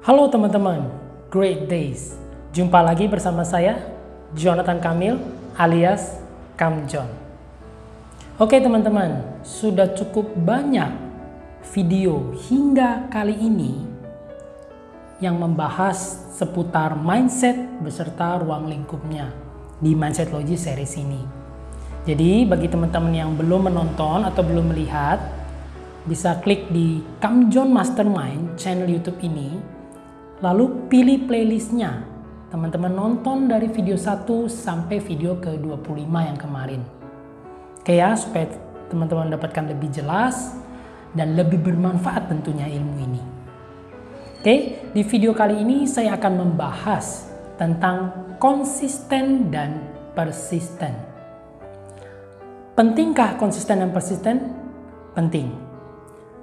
Halo teman-teman, great days. Jumpa lagi bersama saya, Jonathan Kamil alias Kam John. Oke teman-teman, sudah cukup banyak video hingga kali ini yang membahas seputar mindset beserta ruang lingkupnya di Mindset Logi series ini. Jadi bagi teman-teman yang belum menonton atau belum melihat, bisa klik di Kam John Mastermind channel YouTube ini. Lalu pilih playlistnya. Teman-teman nonton dari video 1 sampai video ke-25 yang kemarin. Oke ya, supaya teman-teman dapatkan lebih jelas dan lebih bermanfaat tentunya ilmu ini. Oke, di video kali ini saya akan membahas tentang konsisten dan persisten. Pentingkah konsisten dan persisten? Penting.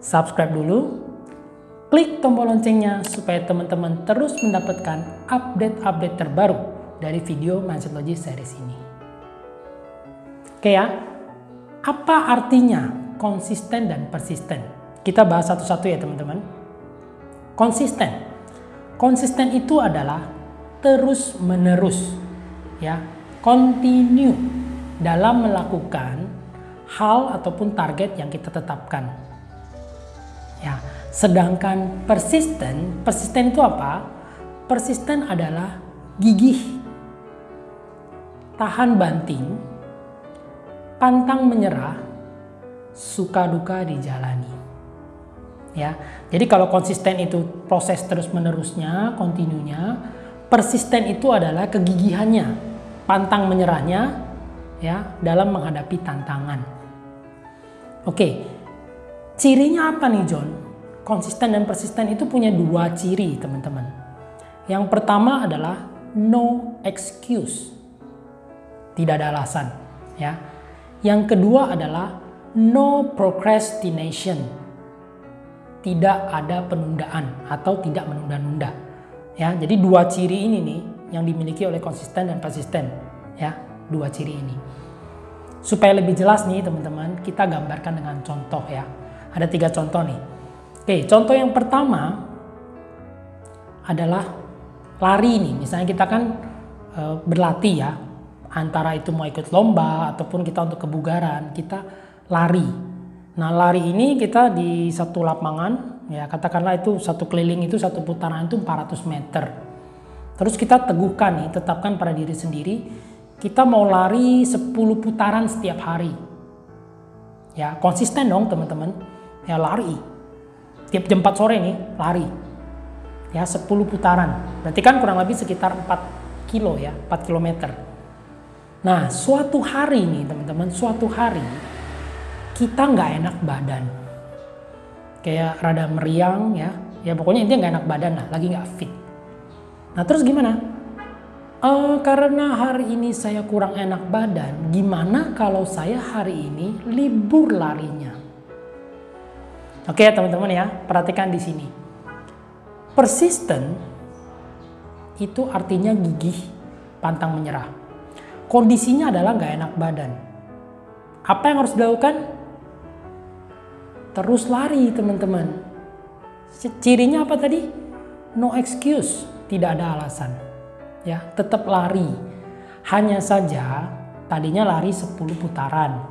Subscribe dulu. Klik tombol loncengnya supaya teman-teman terus mendapatkan update-update terbaru dari video Mindset Logi series ini. Oke ya, apa artinya konsisten dan persisten? Kita bahas satu-satu ya teman-teman. Konsisten. Konsisten itu adalah terus-menerus, ya, continue dalam melakukan hal ataupun target yang kita tetapkan. Ya. Sedangkan persisten itu apa? Persisten adalah gigih, tahan banting, pantang menyerah, suka duka dijalani. Ya, jadi kalau konsisten itu proses terus menerusnya, kontinunya, persisten itu adalah kegigihannya, pantang menyerahnya, ya, dalam menghadapi tantangan. Oke, cirinya apa nih John? Konsisten dan persisten itu punya dua ciri teman-teman. Yang pertama adalah no excuse. Tidak ada alasan. Ya. Yang kedua adalah no procrastination. Tidak ada penundaan atau tidak menunda-nunda. Ya, jadi dua ciri ini nih yang dimiliki oleh konsisten dan persisten. Ya, dua ciri ini. Supaya lebih jelas nih teman-teman, kita gambarkan dengan contoh ya. Ada 3 contoh nih. Oke, contoh yang pertama adalah lari nih. Misalnya kita kan berlatih ya, antara itu mau ikut lomba ataupun kita untuk kebugaran, kita lari. Nah, lari ini kita di satu lapangan, ya katakanlah itu satu keliling itu satu putaran itu 400 meter. Terus kita teguhkan nih, tetapkan pada diri sendiri, kita mau lari 10 putaran setiap hari. Ya, konsisten dong teman-teman. Ya, lari. Tiap jam 4 sore nih lari ya 10 putaran, berarti kan kurang lebih sekitar 4 kilo ya, 4 kilometer. Nah suatu hari nih teman-teman, suatu hari kita nggak enak badan, kayak rada meriang ya pokoknya intinya nggak enak badan lah, lagi nggak fit. Nah terus gimana? Karena hari ini saya kurang enak badan, gimana kalau saya hari ini libur larinya? Oke teman-teman ya, perhatikan di sini. Persisten itu artinya gigih, pantang menyerah. Kondisinya adalah nggak enak badan. Apa yang harus dilakukan? Terus lari teman-teman. Cirinya apa tadi? No excuse, tidak ada alasan. Ya, tetap lari. Hanya saja tadinya lari 10 putaran.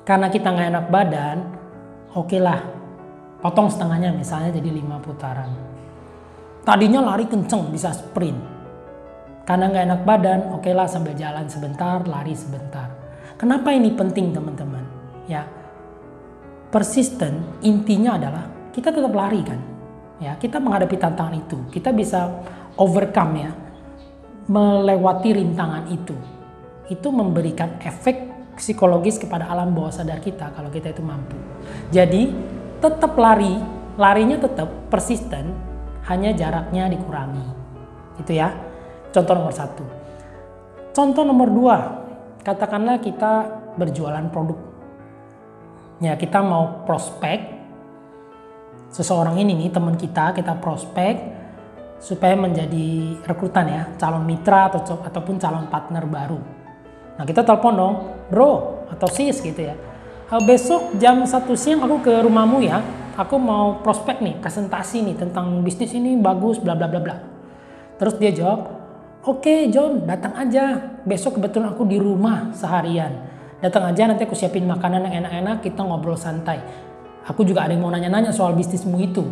Karena kita nggak enak badan, oke lah, potong setengahnya misalnya jadi 5 putaran. Tadinya lari kenceng, bisa sprint. Karena nggak enak badan, oke lah sambil jalan sebentar, lari sebentar. Kenapa ini penting teman-teman? Ya, persisten intinya adalah kita tetap lari kan. Ya, kita menghadapi tantangan itu, kita bisa overcome ya, melewati rintangan itu. Itu memberikan efek psikologis kepada alam bawah sadar kita kalau kita itu mampu. Jadi tetap larinya tetap persisten, hanya jaraknya dikurangi. Itu ya, contoh nomor 1. Contoh nomor 2, katakanlah kita berjualan produk. Ya, kita mau prospek seseorang ini nih, teman kita prospek supaya menjadi rekrutan ya, calon mitra ataupun calon partner baru. Nah kita telepon dong, bro atau sis gitu ya. Besok jam 1 siang aku ke rumahmu ya, aku mau prospek nih, presentasi nih tentang bisnis ini bagus, bla bla bla bla. Terus dia jawab, oke John, datang aja. Besok kebetulan aku di rumah seharian. Datang aja, nanti aku siapin makanan yang enak-enak, kita ngobrol santai. Aku juga ada yang mau nanya-nanya soal bisnismu itu.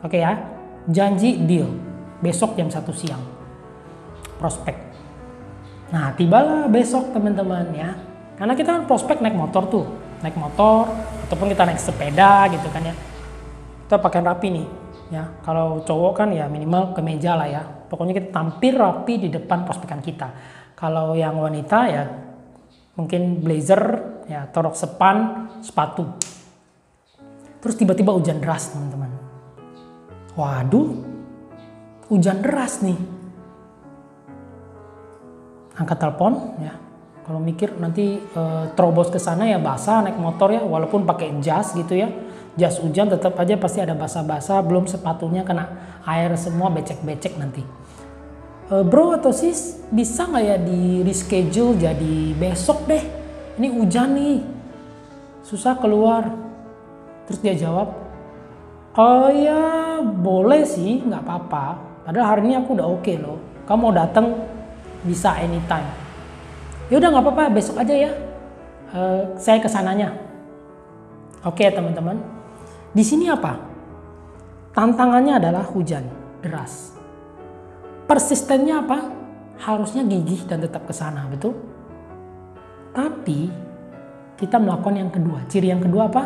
Oke ya, janji deal. Besok jam 1 siang. Prospek. Nah, tibalah besok teman-teman ya. Karena kita kan prospek naik motor tuh. Naik motor, ataupun kita naik sepeda gitu kan ya. Kita pakai rapi nih. Ya, kalau cowok kan ya minimal kemeja lah ya. Pokoknya kita tampil rapi di depan prospekan kita. Kalau yang wanita ya mungkin blazer, ya rok sepan, sepatu. Terus tiba-tiba hujan deras teman-teman. Waduh, hujan deras nih. Angkat telepon ya. Kalau mikir nanti terobos ke sana ya basah naik motor ya, walaupun pakai jas gitu ya. Jas hujan tetap aja pasti ada basah-basah, belum sepatunya kena air semua, becek-becek nanti. Bro atau sis, bisa nggak ya di reschedule jadi besok deh? Ini hujan nih, susah keluar. Terus dia jawab, oh ya boleh sih, nggak apa-apa. Padahal hari ini aku udah oke loh. Kamu mau datang bisa anytime. Ya udah nggak apa-apa, besok aja ya. Saya kesananya. Oke teman-teman. Di sini apa? Tantangannya adalah hujan deras. Persistennya apa? Harusnya gigih dan tetap ke sana, betul? Tapi kita melakukan yang kedua. Ciri yang kedua apa?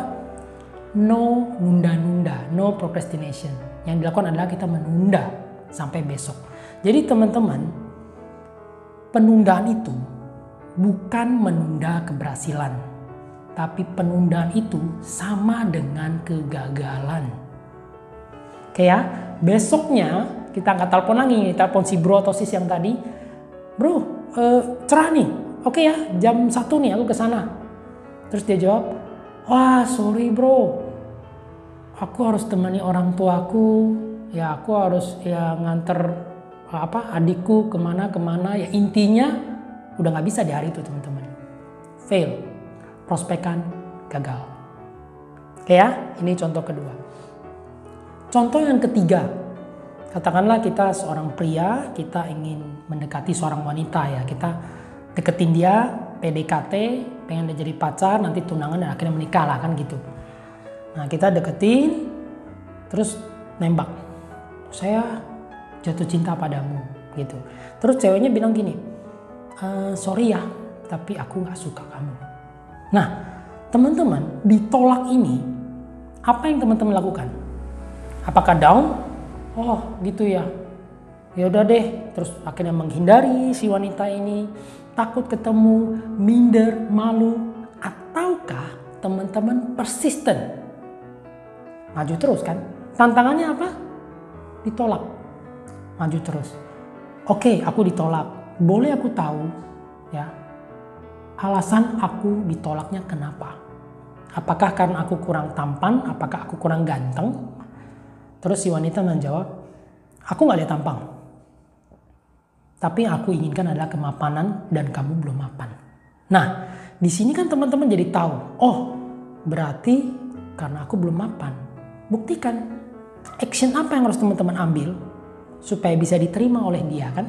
No nunda-nunda, no procrastination. Yang dilakukan adalah kita menunda sampai besok. Jadi teman-teman, penundaan itu bukan menunda keberhasilan, tapi penundaan itu sama dengan kegagalan. Oke ya, besoknya kita angkat telepon lagi, telepon si bro atau sis yang tadi. Bro, cerah nih, oke ya jam 1 nih aku kesana. Terus dia jawab, wah sorry bro, aku harus temani orang tuaku, ya aku harus ya nganter adikku kemana ya, intinya udah nggak bisa di hari itu teman-teman. Fail, prospekan gagal. Oke ya, ini contoh kedua. Contoh yang ketiga, katakanlah kita seorang pria, kita ingin mendekati seorang wanita ya, kita deketin dia, PDKT, pengen dia jadi pacar, nanti tunangan dan akhirnya menikah lah kan gitu. Nah kita deketin, terus nembak, saya jatuh cinta padamu gitu. Terus ceweknya bilang gini, sorry ya, tapi aku nggak suka kamu. Nah teman-teman, ditolak ini, apa yang teman-teman lakukan? Apakah down? Oh gitu ya, ya udah deh. Terus akhirnya menghindari si wanita ini, takut ketemu, minder, malu, ataukah teman-teman persisten? Maju terus kan? Tantangannya apa? Ditolak. Maju terus. Oke, aku ditolak. Boleh aku tahu ya alasan aku ditolaknya kenapa? Apakah karena aku kurang tampan? Apakah aku kurang ganteng? Terus si wanita menjawab, aku nggak lihat tampang. Tapi yang aku inginkan adalah kemapanan dan kamu belum mapan. Nah, di sini kan teman-teman jadi tahu, oh berarti karena aku belum mapan. Buktikan, action apa yang harus teman-teman ambil supaya bisa diterima oleh dia kan?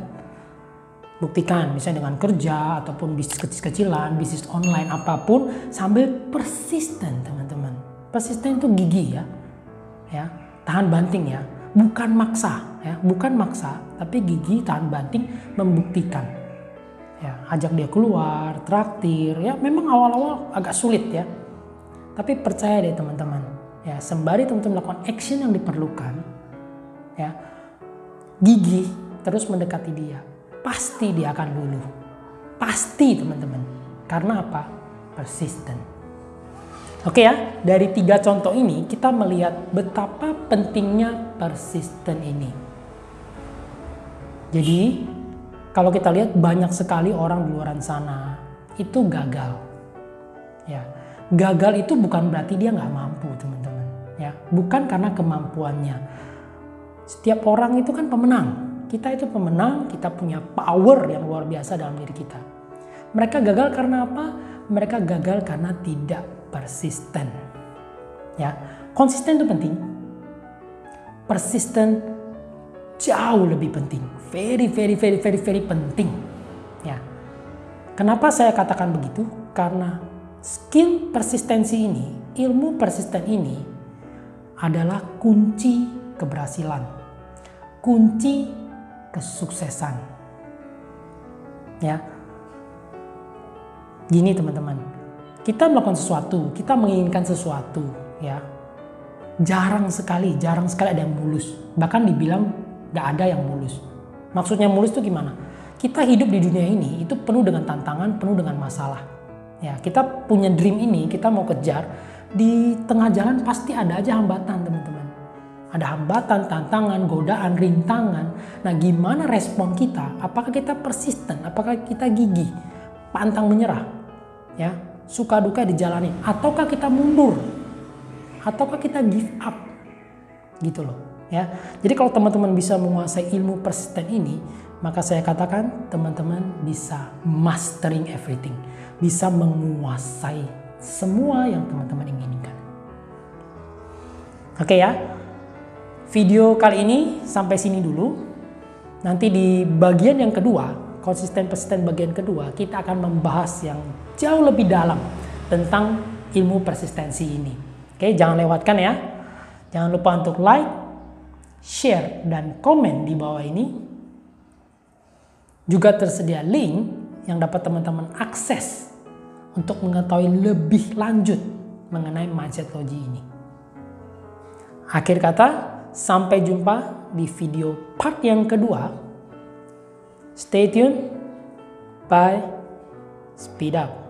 Buktikan, misalnya dengan kerja ataupun bisnis kecil-kecilan, bisnis online apapun, sambil persisten teman-teman. Persisten itu gigih ya, tahan banting ya, bukan maksa ya, bukan maksa, tapi gigih, tahan banting, membuktikan. Ya, ajak dia keluar, traktir, ya memang awal-awal agak sulit ya, tapi percaya deh teman-teman, ya sembari teman-teman melakukan action yang diperlukan, ya gigih terus mendekati dia. Pasti dia akan luluh. Pasti teman-teman. Karena apa? Persisten. Oke ya, dari 3 contoh ini kita melihat betapa pentingnya persisten ini. Jadi, kalau kita lihat banyak sekali orang di luar sana itu gagal. Ya, gagal itu bukan berarti dia nggak mampu teman-teman. Ya, bukan karena kemampuannya. Setiap orang itu kan pemenang. Kita itu pemenang, kita punya power yang luar biasa dalam diri kita. Mereka gagal karena apa? Mereka gagal karena tidak persisten. Ya, konsisten itu penting. Persisten jauh lebih penting. Very penting. Ya. Kenapa saya katakan begitu? Karena skill persistensi ini, ilmu persisten ini adalah kunci keberhasilan, kunci kesuksesan. Ya. Gini teman-teman, kita melakukan sesuatu, kita menginginkan sesuatu, ya. Jarang sekali ada yang mulus. Bahkan dibilang gak ada yang mulus. Maksudnya mulus itu gimana? Kita hidup di dunia ini itu penuh dengan tantangan, penuh dengan masalah. Ya, kita punya dream ini, kita mau kejar, di tengah jalan pasti ada aja hambatan, teman-teman. Ada hambatan, tantangan, godaan, rintangan. Nah, gimana respon kita? Apakah kita persisten? Apakah kita gigih, pantang menyerah? Ya, suka duka dijalani, ataukah kita mundur? Ataukah kita give up? Gitu loh. Ya, jadi kalau teman-teman bisa menguasai ilmu persisten ini, maka saya katakan teman-teman bisa mastering everything, bisa menguasai semua yang teman-teman inginkan. Oke ya, video kali ini sampai sini dulu. Nanti di bagian yang kedua, konsisten persisten bagian kedua, kita akan membahas yang jauh lebih dalam tentang ilmu persistensi ini. Oke, jangan lewatkan ya. Jangan lupa untuk like, share, dan komen di bawah ini. Juga tersedia link yang dapat teman-teman akses untuk mengetahui lebih lanjut mengenai mindset logi ini. Akhir kata, sampai jumpa di video part yang kedua. Stay tuned. Bye. Speed up.